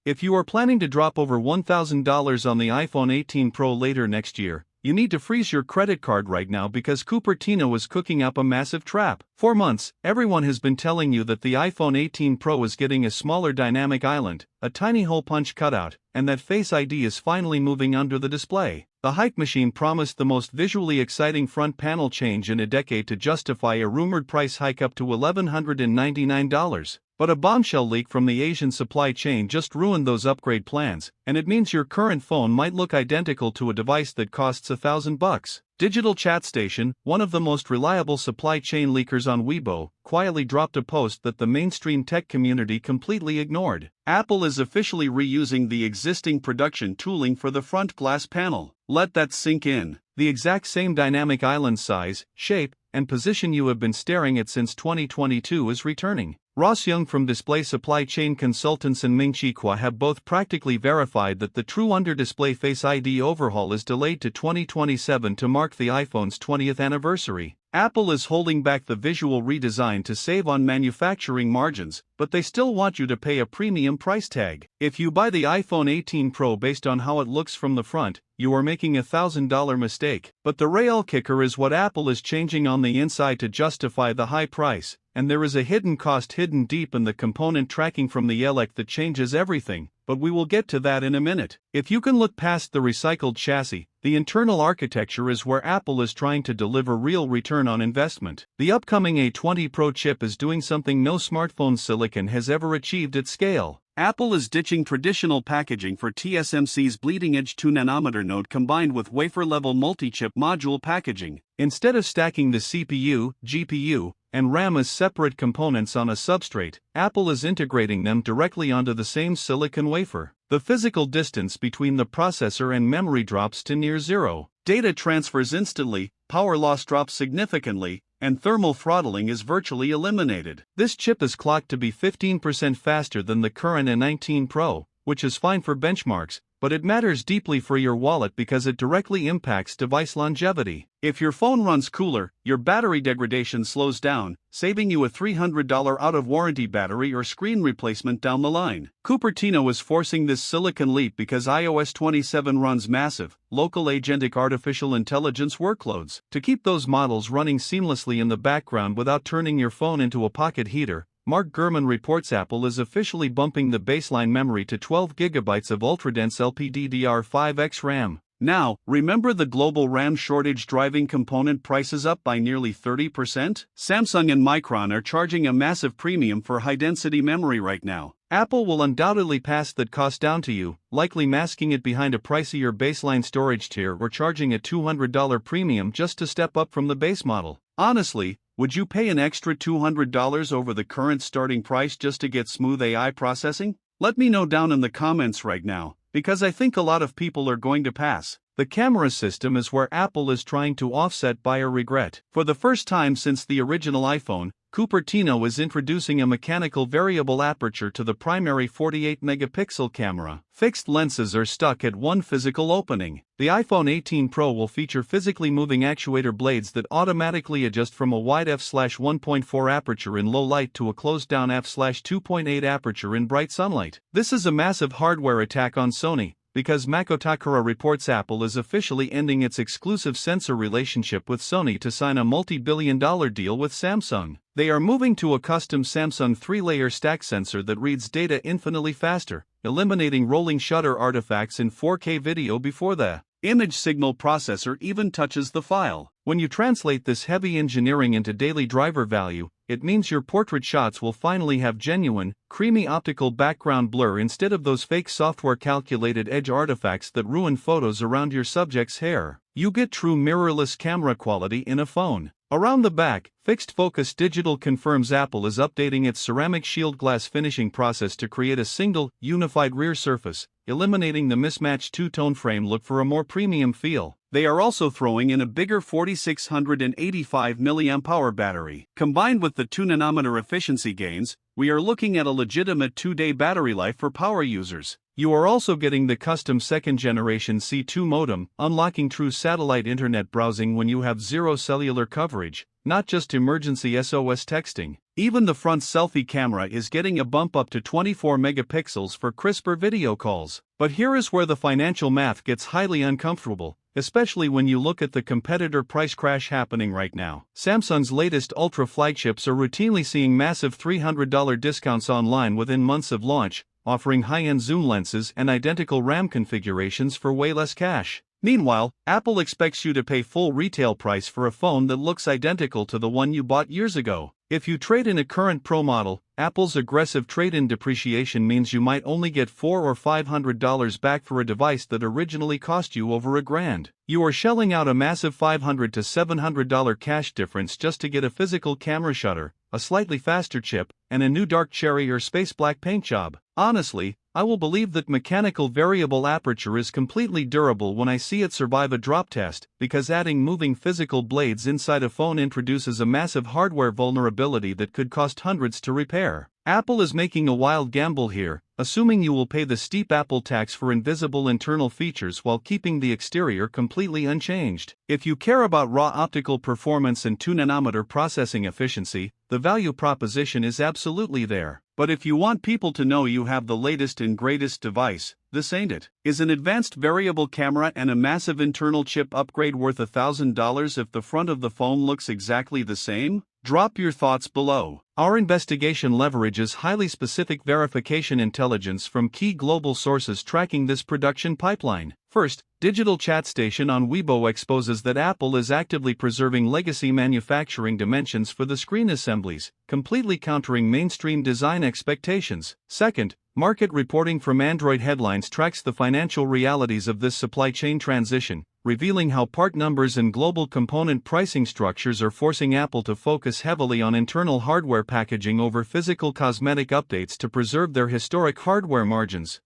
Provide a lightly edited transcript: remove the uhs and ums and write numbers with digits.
If you are planning to drop over $1,000 on the iPhone 18 Pro later next year, you need to freeze your credit card right now because Cupertino is cooking up a massive trap. For months, everyone has been telling you that the iPhone 18 Pro is getting a smaller dynamic island, a tiny hole punch cutout, and that Face ID is finally moving under the display. The hype machine promised the most visually exciting front panel change in a decade to justify a rumored price hike up to $1,199. But a bombshell leak from the Asian supply chain just ruined those upgrade plans, and it means your current phone might look identical to a device that costs $1,000. Digital Chat Station, one of the most reliable supply chain leakers on Weibo, quietly dropped a post that the mainstream tech community completely ignored. Apple is officially reusing the existing production tooling for the front glass panel. Let that sink in. The exact same dynamic island size, shape, and position you have been staring at since 2022 is returning. Ross Young from Display Supply Chain Consultants and Ming Chi Kuo have both practically verified that the true under-display Face ID overhaul is delayed to 2027 to mark the iPhone's 20th anniversary. Apple is holding back the visual redesign to save on manufacturing margins, but they still want you to pay a premium price tag. If you buy the iPhone 18 Pro based on how it looks from the front, you are making a $1,000 mistake. But the real kicker is what Apple is changing on the inside to justify the high price, and there is a hidden cost hidden deep in the component tracking from the ELEC that changes everything, but we will get to that in a minute. If you can look past the recycled chassis, the internal architecture is where Apple is trying to deliver real return on investment. The upcoming A20 Pro chip is doing something no smartphone silicon has ever achieved at scale. Apple is ditching traditional packaging for TSMC's bleeding-edge 2nm node combined with wafer-level multi-chip module packaging. Instead of stacking the CPU, GPU, and RAM as separate components on a substrate, Apple is integrating them directly onto the same silicon wafer. The physical distance between the processor and memory drops to near zero. Data transfers instantly, power loss drops significantly, and thermal throttling is virtually eliminated. This chip is clocked to be 15% faster than the current A19 Pro, which is fine for benchmarks, but it matters deeply for your wallet because it directly impacts device longevity. If your phone runs cooler, your battery degradation slows down, saving you a $300 out-of-warranty battery or screen replacement down the line. Cupertino is forcing this silicon leap because iOS 27 runs massive, local agentic artificial intelligence workloads. To keep those models running seamlessly in the background without turning your phone into a pocket heater, Mark Gurman reports Apple is officially bumping the baseline memory to 12 GB of ultra-dense LPDDR5X RAM. Now, remember the global RAM shortage driving component prices up by nearly 30%? Samsung and Micron are charging a massive premium for high-density memory right now. Apple will undoubtedly pass that cost down to you, likely masking it behind a pricier baseline storage tier or charging a $200 premium just to step up from the base model. Honestly, would you pay an extra $200 over the current starting price just to get smooth AI processing? Let me know down in the comments right now, because I think a lot of people are going to pass. The camera system is where Apple is trying to offset buyer regret. For the first time since the original iPhone, Cupertino is introducing a mechanical variable aperture to the primary 48-megapixel camera. Fixed lenses are stuck at one physical opening. The iPhone 18 Pro will feature physically moving actuator blades that automatically adjust from a wide f/1.4 aperture in low light to a closed-down f/2.8 aperture in bright sunlight. This is a massive hardware attack on Sony, because Makotakura reports Apple is officially ending its exclusive sensor relationship with Sony to sign a multi-billion-dollar deal with Samsung. They are moving to a custom Samsung 3-layer stack sensor that reads data infinitely faster, eliminating rolling shutter artifacts in 4K video before the image signal processor even touches the file. When you translate this heavy engineering into daily driver value, it means your portrait shots will finally have genuine, creamy optical background blur instead of those fake software-calculated edge artifacts that ruin photos around your subject's hair. You get true mirrorless camera quality in a phone. Around the back, Fixed Focus Digital confirms Apple is updating its ceramic shield glass finishing process to create a single, unified rear surface, eliminating the mismatched two-tone frame look for a more premium feel. They are also throwing in a bigger 4685 mAh battery. Combined with the 2nm efficiency gains, we are looking at a legitimate 2-day battery life for power users. You are also getting the custom second-generation C2 modem, unlocking true satellite internet browsing when you have zero cellular coverage, not just emergency SOS texting. Even the front selfie camera is getting a bump up to 24 megapixels for crisper video calls. But here is where the financial math gets highly uncomfortable, especially when you look at the competitor price crash happening right now. Samsung's latest Ultra flagships are routinely seeing massive $300 discounts online within months of launch, offering high-end zoom lenses and identical RAM configurations for way less cash. Meanwhile, Apple expects you to pay full retail price for a phone that looks identical to the one you bought years ago. If you trade in a current Pro model, Apple's aggressive trade-in depreciation means you might only get $400 or $500 back for a device that originally cost you over $1,000. You are shelling out a massive $500 to $700 cash difference just to get a physical camera shutter, a slightly faster chip, and a new dark cherry or space black paint job. Honestly, I will believe that mechanical variable aperture is completely durable when I see it survive a drop test, because adding moving physical blades inside a phone introduces a massive hardware vulnerability that could cost hundreds to repair. Apple is making a wild gamble here, assuming you will pay the steep Apple tax for invisible internal features while keeping the exterior completely unchanged. If you care about raw optical performance and 2nm processing efficiency, the value proposition is absolutely there. But if you want people to know you have the latest and greatest device, this ain't it. Is an advanced variable camera and a massive internal chip upgrade worth $1,000 if the front of the phone looks exactly the same? Drop your thoughts below. Our investigation leverages highly specific verification intelligence from key global sources tracking this production pipeline. First, Digital Chat Station on Weibo exposes that Apple is actively preserving legacy manufacturing dimensions for the screen assemblies, completely countering mainstream design expectations. Second, market reporting from Android Headlines tracks the financial realities of this supply chain transition, revealing how part numbers and global component pricing structures are forcing Apple to focus heavily on internal hardware packaging over physical cosmetic updates to preserve their historic hardware margins.